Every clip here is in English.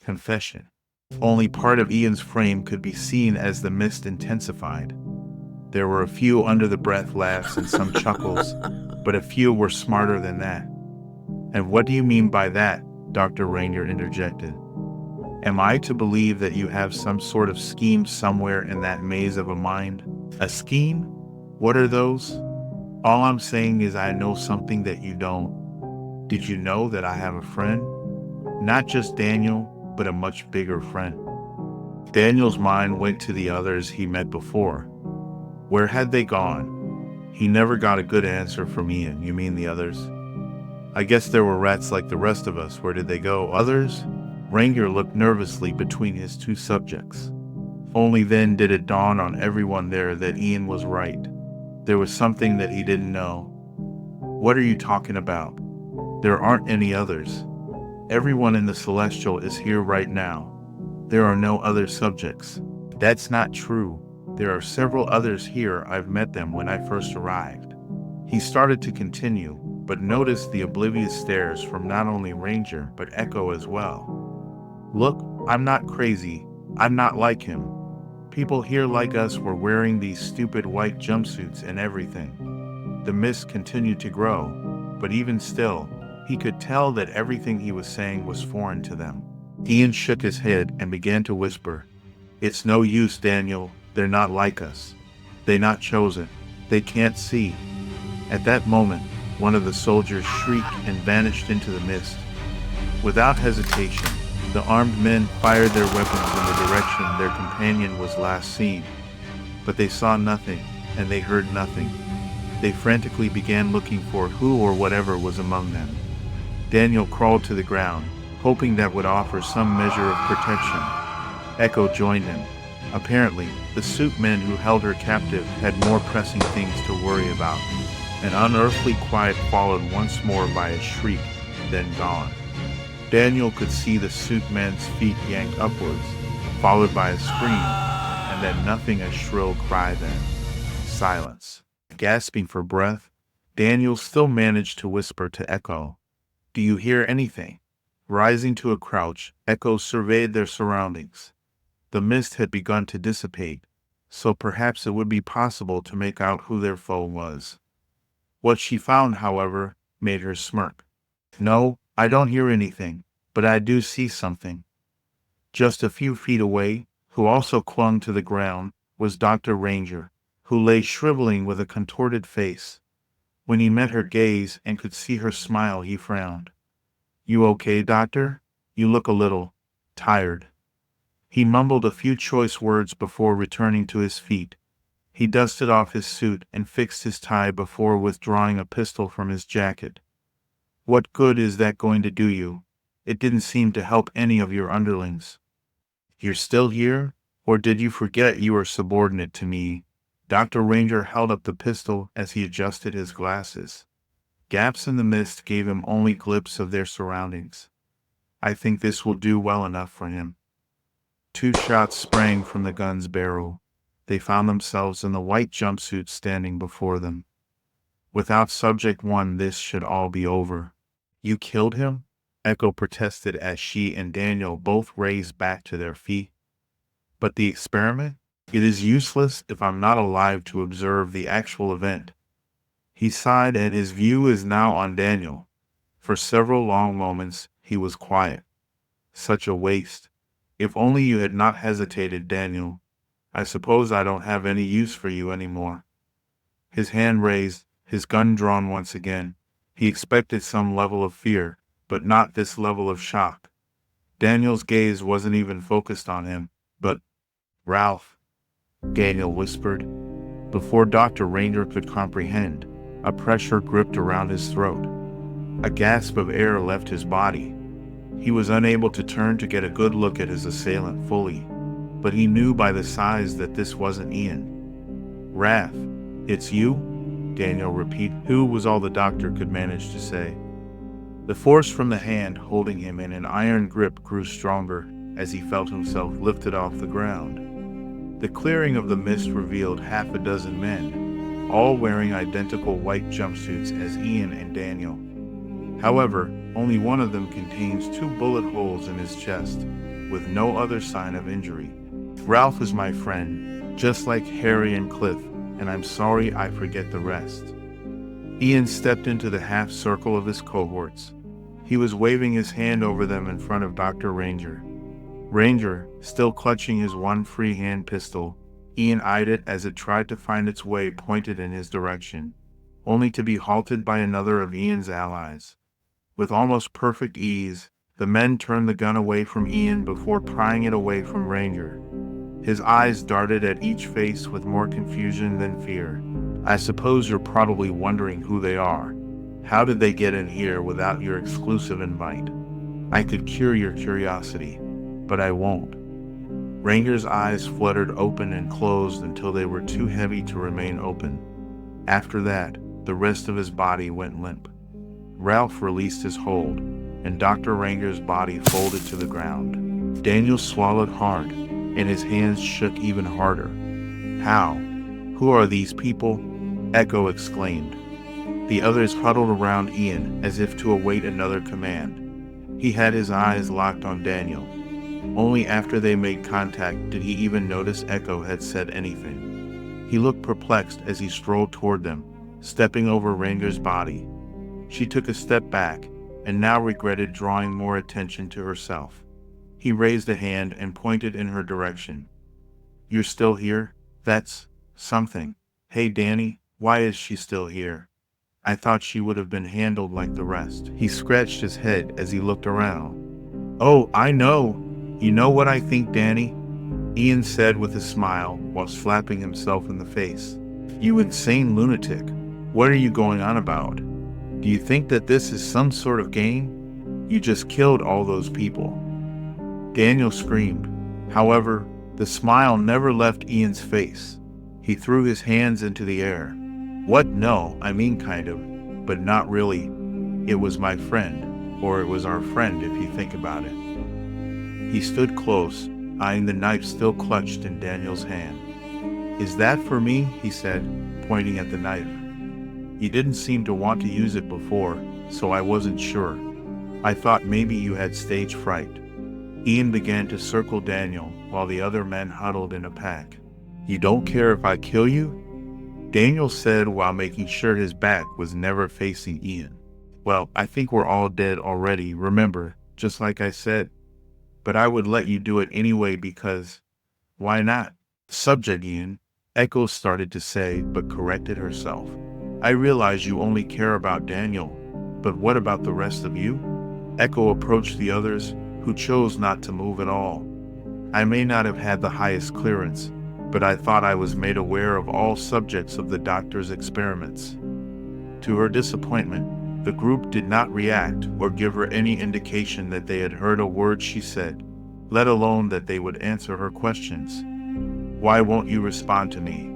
Confession. Only part of Ian's frame could be seen as the mist intensified. There were a few under-the-breath laughs and some chuckles, but a few were smarter than that. "And what do you mean by that?" Dr. Rainger interjected. "Am I to believe that you have some sort of scheme somewhere in that maze of a mind?" "A scheme? What are those?" "All I'm saying is I know something that you don't. Did you know that I have a friend? Not just Daniel, but a much bigger friend." Daniel's mind went to the others he met before. Where had they gone? He never got a good answer from Ian. "You mean the others?" "I guess there were rats like the rest of us. Where did they go?" "Others?" Rainger looked nervously between his two subjects. Only then did it dawn on everyone there that Ian was right. There was something that he didn't know. "What are you talking about? There aren't any others. Everyone in the Celestial is here right now. There are no other subjects." "That's not true. There are several others here. I've met them when I first arrived." He started to continue, but noticed the oblivious stares from not only Rainger but Echo as well. "Look, I'm not crazy. I'm not like him. People here like us were wearing these stupid white jumpsuits and everything." The mist continued to grow, but even still, he could tell that everything he was saying was foreign to them. Ian shook his head and began to whisper, "It's no use, Daniel. They're not like us. They're not chosen. They can't see." At that moment, one of the soldiers shrieked and vanished into the mist. Without hesitation, the armed men fired their weapons in the direction their companion was last seen. But they saw nothing, and they heard nothing. They frantically began looking for who or whatever was among them. Daniel crawled to the ground, hoping that would offer some measure of protection. Echo joined him. Apparently, the suit men who held her captive had more pressing things to worry about. An unearthly quiet followed once more by a shriek, then gone. Daniel could see the suit men's feet yanked upwards, followed by a scream, and then nothing, a shrill cry then. Silence. Gasping for breath, Daniel still managed to whisper to Echo, "Do you hear anything?" Rising to a crouch, Echo surveyed their surroundings. The mist had begun to dissipate, so perhaps it would be possible to make out who their foe was. What she found, however, made her smirk. "No, I don't hear anything, but I do see something." Just a few feet away, who also clung to the ground, was Dr. Rainger, who lay shriveling with a contorted face. When he met her gaze and could see her smile, he frowned. "You okay, Doctor? You look a little tired." He mumbled a few choice words before returning to his feet. He dusted off his suit and fixed his tie before withdrawing a pistol from his jacket. "What good is that going to do you? It didn't seem to help any of your underlings." "You're still here? Or did you forget you are subordinate to me?" Dr. Rainger held up the pistol as he adjusted his glasses. Gaps in the mist gave him only glimpses of their surroundings. "I think this will do well enough for him." 2 shots sprang from the gun's barrel. They found themselves in the white jumpsuit standing before them. Without Subject 1, this should all be over. "You killed him?" Echo protested as she and Daniel both raised back to their feet. "But the experiment? It is useless if I'm not alive to observe the actual event." He sighed, and his view is now on Daniel. For several long moments, he was quiet. Such a waste. If only you had not hesitated, Daniel. I suppose I don't have any use for you anymore. His hand raised, his gun drawn once again. He expected some level of fear, but not this level of shock. Daniel's gaze wasn't even focused on him, but "Ralph," Daniel whispered. Before Dr. Rainger could comprehend, a pressure gripped around his throat. A gasp of air left his body. He was unable to turn to get a good look at his assailant fully, but he knew by the size that this wasn't Ian. "Raph, it's you?" Daniel repeated. "Who?" was all the doctor could manage to say. The force from the hand holding him in an iron grip grew stronger as he felt himself lifted off the ground. The clearing of the mist revealed half a dozen men, all wearing identical white jumpsuits as Ian and Daniel. However, only one of them contains 2 bullet holes in his chest. with no other sign of injury. "Ralph is my friend, just like Harry and Cliff, and I'm sorry I forget the rest." Ian stepped into the half circle of his cohorts. He was waving his hand over them in front of Dr. Rainger. Rainger, still clutching his one free-hand pistol, Ian eyed it as it tried to find its way pointed in his direction, only to be halted by another of Ian's allies. With almost perfect ease, the men turned the gun away from Ian before prying it away from Rainger. His eyes darted at each face with more confusion than fear. "I suppose you're probably wondering who they are. How did they get in here without your exclusive invite? I could cure your curiosity, but I won't." Rainger's eyes fluttered open and closed until they were too heavy to remain open. After that, the rest of his body went limp. Ralph released his hold, and Dr. Rainger's body folded to the ground. Daniel swallowed hard, and his hands shook even harder. "How? Who are these people?" Echo exclaimed. The others huddled around Ian as if to await another command. He had his eyes locked on Daniel. Only after they made contact did he even notice Echo had said anything. He looked perplexed as he strolled toward them, stepping over Rainger's body. She took a step back, and now regretted drawing more attention to herself. He raised a hand and pointed in her direction. "You're still here? That's something. Hey Danny, why is she still here? I thought she would have been handled like the rest." He scratched his head as he looked around. "Oh, I know. You know what I think, Danny?" Ian said with a smile while slapping himself in the face. "You insane lunatic. What are you going on about? Do you think that this is some sort of game? You just killed all those people." Daniel screamed. However, the smile never left Ian's face. He threw his hands into the air. "What? No, I mean kind of, but not really. It was my friend, or it was our friend if you think about it." He stood close, eyeing the knife still clutched in Daniel's hand. "Is that for me?" he said, pointing at the knife. "You didn't seem to want to use it before, so I wasn't sure. I thought maybe you had stage fright." Ian began to circle Daniel while the other men huddled in a pack. "You don't care if I kill you?" Daniel said while making sure his back was never facing Ian. "Well, I think we're all dead already, remember, just like I said. But I would let you do it anyway because, why not?" "Subject, Ian," Echo started to say, but corrected herself. "I realize you only care about Daniel, but what about the rest of you?" Echo approached the others, who chose not to move at all. "I may not have had the highest clearance, but I thought I was made aware of all subjects of the doctor's experiments." To her disappointment, the group did not react or give her any indication that they had heard a word she said, let alone that they would answer her questions. "Why won't you respond to me?"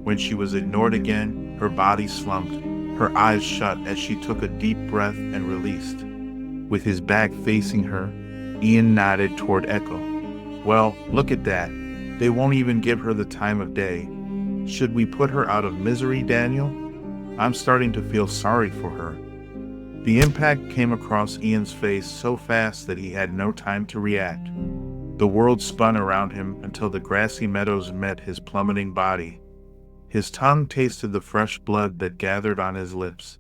When she was ignored again, her body slumped, her eyes shut as she took a deep breath and released. With his back facing her, Ian nodded toward Echo. "Well, look at that. They won't even give her the time of day. Should we put her out of misery, Daniel? I'm starting to feel sorry for her." The impact came across Ian's face so fast that he had no time to react. The world spun around him until the grassy meadows met his plummeting body. His tongue tasted the fresh blood that gathered on his lips.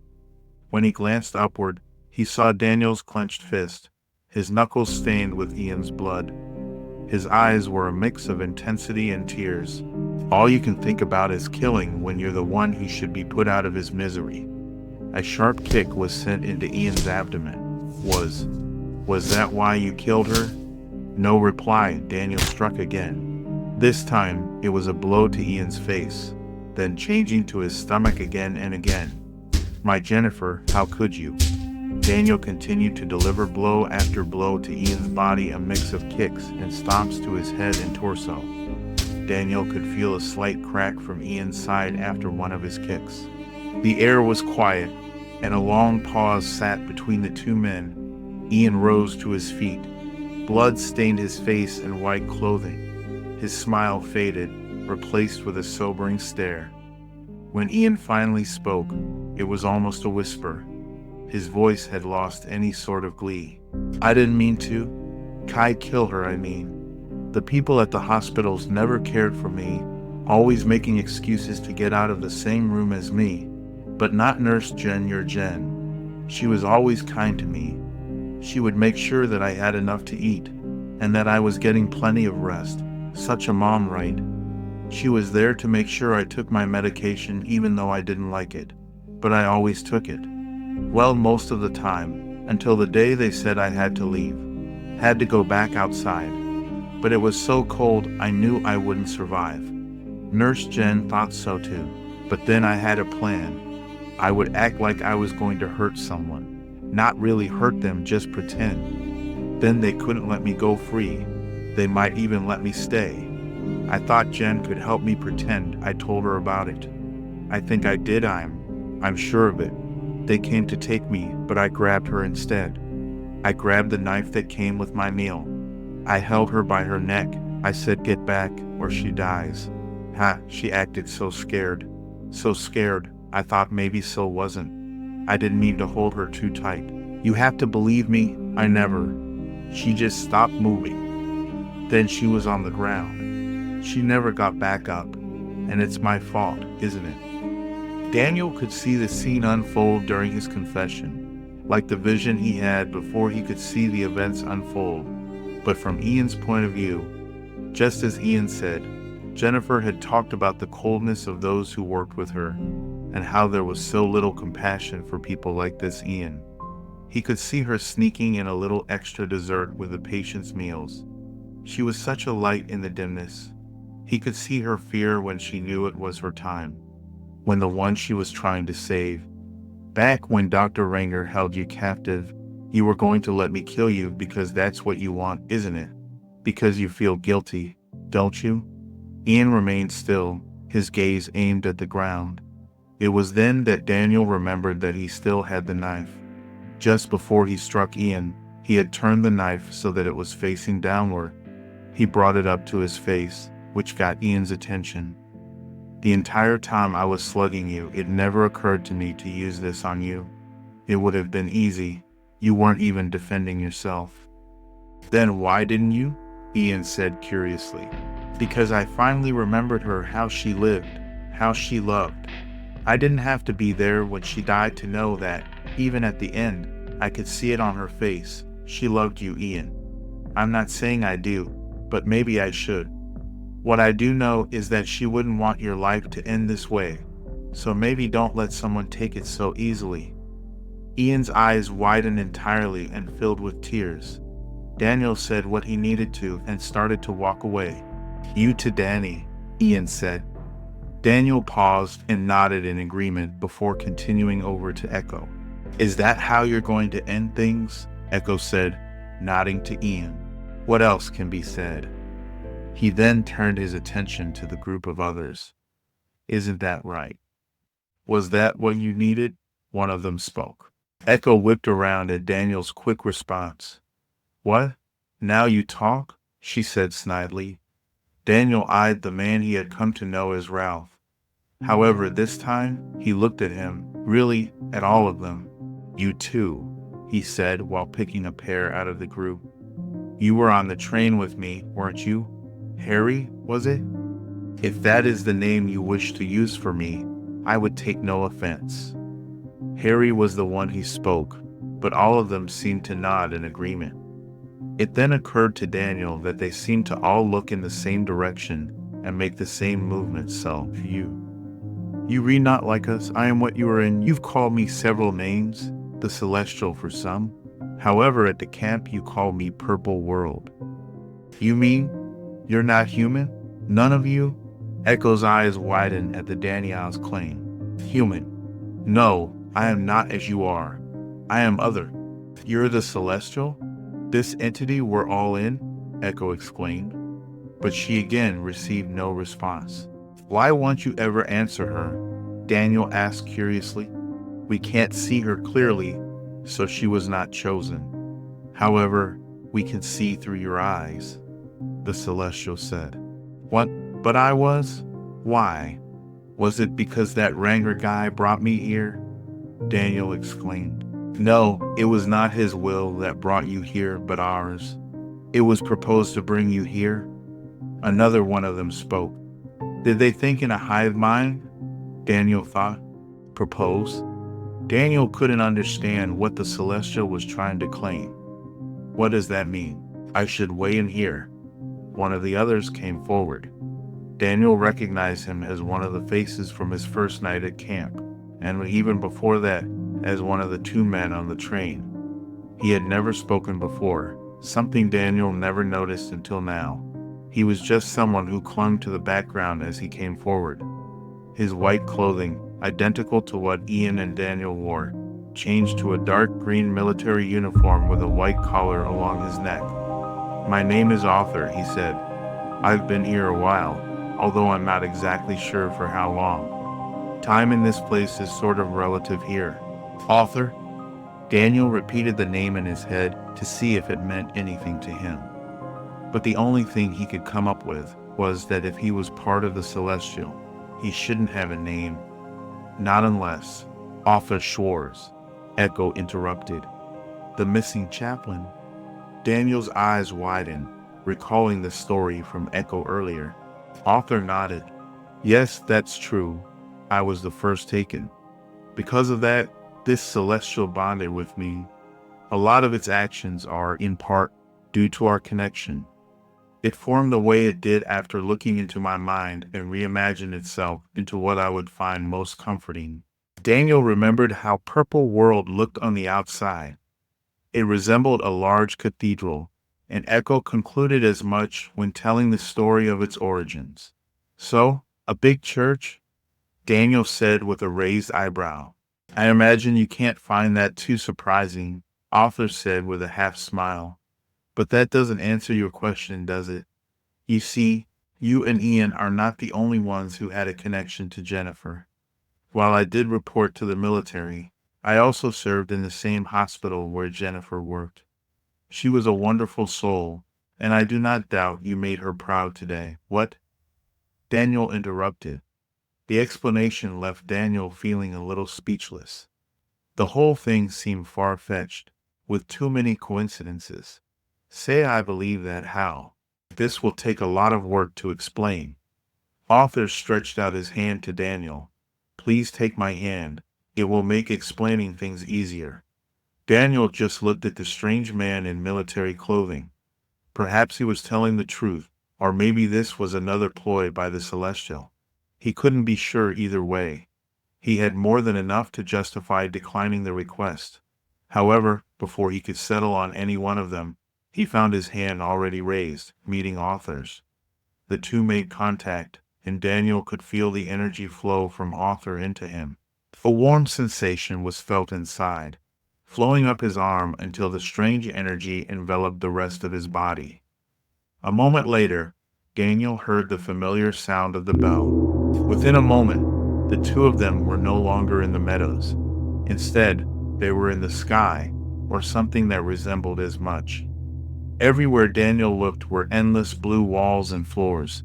When he glanced upward, he saw Daniel's clenched fist, his knuckles stained with Ian's blood. His eyes were a mix of intensity and tears. "All you can think about is killing when you're the one who should be put out of his misery." A sharp kick was sent into Ian's abdomen. Was that why you killed her?" No reply. Daniel struck again. This time, it was a blow to Ian's face, then changing to his stomach again and again. "My Jennifer, how could you?" Daniel continued to deliver blow after blow to Ian's body, a mix of kicks and stomps to his head and torso. Daniel could feel a slight crack from Ian's side after one of his kicks. The air was quiet, and a long pause sat between the two men. Ian rose to his feet. Blood stained his face and white clothing. His smile faded, replaced with a sobering stare. When Ian finally spoke, it was almost a whisper. His voice had lost any sort of glee. "I didn't mean to. Kai kill her, I mean. The people at the hospitals never cared for me, always making excuses to get out of the same room as me. But not Nurse Jen, your Jen. She was always kind to me. She would make sure that I had enough to eat, and that I was getting plenty of rest. Such a mom, right? She was there to make sure I took my medication even though I didn't like it. But I always took it. Well, most of the time, until the day they said I had to leave. Had to go back outside. But it was so cold I knew I wouldn't survive. Nurse Jen thought so too. But then I had a plan. I would act like I was going to hurt someone. Not really hurt them, just pretend. Then they couldn't let me go free. They might even let me stay. I thought Jen could help me pretend. I told her about it. I think I did, I'm sure of it. They came to take me, but I grabbed her instead. I grabbed the knife that came with my meal. I held her by her neck. I said, "Get back, or she dies." Ha, she acted so scared. So scared, I thought maybe so wasn't. I didn't mean to hold her too tight. You have to believe me, I never. She just stopped moving. Then she was on the ground. She never got back up, and it's my fault, isn't it? Daniel could see the scene unfold during his confession, like the vision he had before he could see the events unfold. But from Ian's point of view, just as Ian said, Jennifer had talked about the coldness of those who worked with her, and how there was so little compassion for people like this Ian. He could see her sneaking in a little extra dessert with the patient's meals. She was such a light in the dimness. He could see her fear when she knew it was her time, when the one she was trying to save. Back when Dr. Rainger held you captive, you were going to let me kill you because that's what you want, isn't it? Because you feel guilty, don't you? Ian remained still, his gaze aimed at the ground. It was then that Daniel remembered that he still had the knife. Just before he struck Ian, he had turned the knife so that it was facing downward. He brought it up to his face, which got Ian's attention. The entire time I was slugging you, it never occurred to me to use this on you. It would have been easy. You weren't even defending yourself. Then why didn't you? Ian said curiously. Because I finally remembered her, how she lived, how she loved. I didn't have to be there when she died to know that, even at the end, I could see it on her face. She loved you, Ian. I'm not saying I do, but maybe I should. What I do know is that she wouldn't want your life to end this way, so maybe don't let someone take it so easily. Ian's eyes widened entirely and filled with tears. Daniel said what he needed to and started to walk away. You to Danny, Ian said. Daniel paused and nodded in agreement before continuing over to Echo. Is that how you're going to end things? Echo said, nodding to Ian. What else can be said? He then turned his attention to the group of others. Isn't that right? Was that what you needed? One of them spoke. Echo whipped around at Daniel's quick response. What? Now you talk? She said snidely. Daniel eyed the man he had come to know as Ralph. However, this time, he looked at him, really, at all of them. You too, he said while picking a pair out of the group. You were on the train with me, weren't you? Harry, was it? If that is the name you wish to use for me, I would take no offense. Harry was the one he spoke, but all of them seemed to nod in agreement. It then occurred to Daniel that they seemed to all look in the same direction and make the same movements. So, you read not like us, I am what you are in. You've called me several names, the Celestial for some. However, at the camp you call me Purple World. You mean you're not human? None of you? Echo's eyes widened at the Daniel's claim. Human. No, I am not as you are. I am other. You're the Celestial? This entity we're all in? Echo exclaimed. But she again received no response. Why won't you ever answer her? Daniel asked curiously. We can't see her clearly, so she was not chosen. However, we can see through your eyes, the Celestial said. What? But I was? Why? Was it because that Rainger guy brought me here? Daniel exclaimed. No, it was not his will that brought you here, but ours. It was proposed to bring you here? Another one of them spoke. Did they think in a hive mind? Daniel thought. Propose? Daniel couldn't understand what the Celestial was trying to claim. What does that mean? I should weigh in here. One of the others came forward. Daniel recognized him as one of the faces from his first night at camp, and even before that, as one of the two men on the train. He had never spoken before, something Daniel never noticed until now. He was just someone who clung to the background as he came forward. His white clothing, identical to what Ian and Daniel wore, changed to a dark green military uniform with a white collar along his neck. My name is Author, he said. I've been here a while, although I'm not exactly sure for how long. Time in this place is sort of relative here. Author? Daniel repeated the name in his head to see if it meant anything to him. But the only thing he could come up with was that if he was part of the Celestial, he shouldn't have a name. Not unless. Author Schwarz, Echo interrupted. The missing chaplain? Daniel's eyes widened, recalling the story from Echo earlier. Author nodded. Yes, that's true. I was the first taken. Because of that, this Celestial bonded with me. A lot of its actions are, in part, due to our connection. It formed the way it did after looking into my mind and reimagined itself into what I would find most comforting. Daniel remembered how Purple World looked on the outside. It resembled a large cathedral, and Echo concluded as much when telling the story of its origins. So, a big church? Daniel said with a raised eyebrow. I imagine you can't find that too surprising, Author said with a half smile. But that doesn't answer your question, does it? You see, you and Ian are not the only ones who had a connection to Jennifer. While I did report to the military, I also served in the same hospital where Jennifer worked. She was a wonderful soul, and I do not doubt you made her proud today. What? Daniel interrupted. The explanation left Daniel feeling a little speechless. The whole thing seemed far-fetched, with too many coincidences. Say I believe that. How? This will take a lot of work to explain. Author stretched out his hand to Daniel. Please take my hand. It will make explaining things easier. Daniel just looked at the strange man in military clothing. Perhaps he was telling the truth, or maybe this was another ploy by the Celestial. He couldn't be sure either way. He had more than enough to justify declining the request. However, before he could settle on any one of them, he found his hand already raised, meeting Author's. The two made contact, and Daniel could feel the energy flow from Author into him. A warm sensation was felt inside, flowing up his arm until the strange energy enveloped the rest of his body. A moment later, Daniel heard the familiar sound of the bell. Within a moment, the two of them were no longer in the meadows. Instead, they were in the sky, or something that resembled as much. Everywhere Daniel looked were endless blue walls and floors.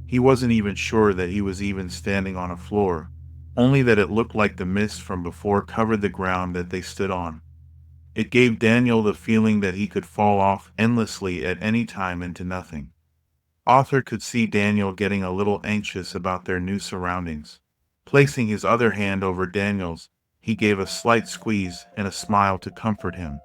He wasn't even sure that he was even standing on a floor, only that it looked like the mist from before covered the ground that they stood on. It gave Daniel the feeling that he could fall off endlessly at any time into nothing. Author could see Daniel getting a little anxious about their new surroundings. Placing his other hand over Daniel's, he gave a slight squeeze and a smile to comfort him.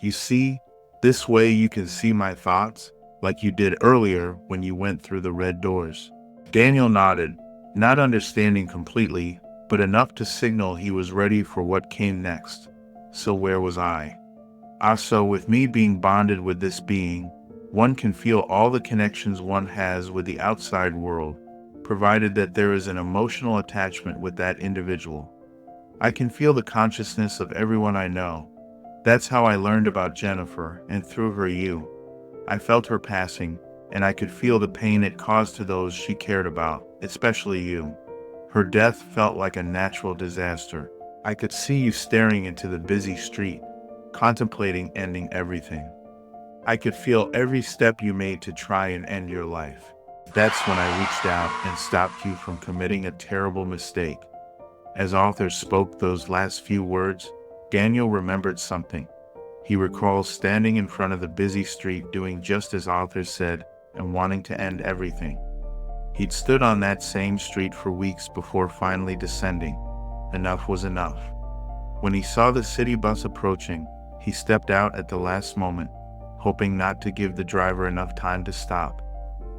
You see, this way you can see my thoughts, like you did earlier when you went through the red doors. Daniel nodded, not understanding completely, but enough to signal he was ready for what came next. So where was I? So with me being bonded with this being, one can feel all the connections one has with the outside world, provided that there is an emotional attachment with that individual. I can feel the consciousness of everyone I know. That's how I learned about Jennifer, and through her you. I felt her passing, and I could feel the pain it caused to those she cared about, especially you. Her death felt like a natural disaster. I could see you staring into the busy street, contemplating ending everything. I could feel every step you made to try and end your life. That's when I reached out and stopped you from committing a terrible mistake. As Author spoke those last few words, Daniel remembered something. He recalls standing in front of the busy street doing just as Author said and wanting to end everything. He'd stood on that same street for weeks before finally descending. Enough was enough. When he saw the city bus approaching, he stepped out at the last moment, hoping not to give the driver enough time to stop.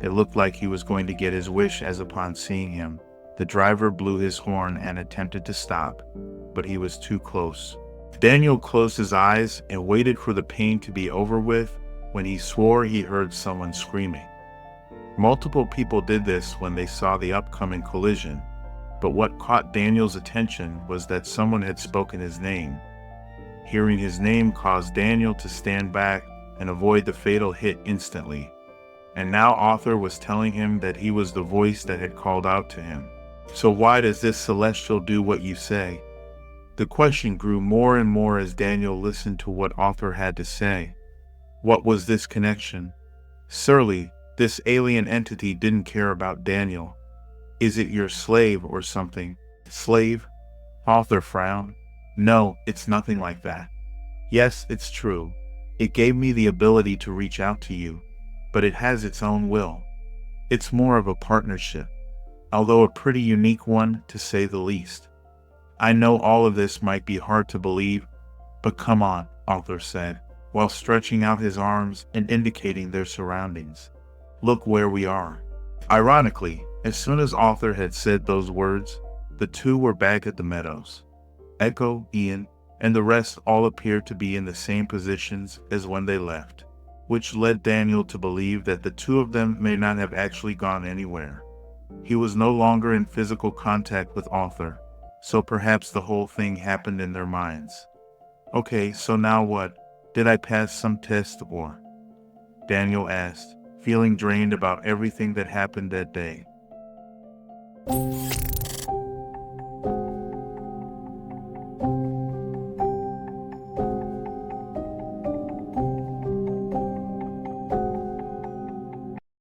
It looked like he was going to get his wish, as upon seeing him, the driver blew his horn and attempted to stop, but he was too close. Daniel closed his eyes and waited for the pain to be over with when he swore he heard someone screaming. Multiple people did this when they saw the upcoming collision, but what caught Daniel's attention was that someone had spoken his name. Hearing his name caused Daniel to stand back and avoid the fatal hit instantly. And now Author was telling him that he was the voice that had called out to him. So why does this celestial do what you say? The question grew more and more as Daniel listened to what Author had to say. What was this connection? Surely, this alien entity didn't care about Daniel. Is it your slave or something? Slave? Author frowned. No, it's nothing like that. Yes, it's true. It gave me the ability to reach out to you, but it has its own will. It's more of a partnership, although a pretty unique one to say the least. I know all of this might be hard to believe, but come on, Author said, while stretching out his arms and indicating their surroundings. Look where we are. Ironically, as soon as Author had said those words, the two were back at the meadows. Echo, Ian, and the rest all appeared to be in the same positions as when they left, which led Daniel to believe that the two of them may not have actually gone anywhere. He was no longer in physical contact with Author, so perhaps the whole thing happened in their minds. Okay, so now what? Did I pass some test or? Daniel asked, feeling drained about everything that happened that day.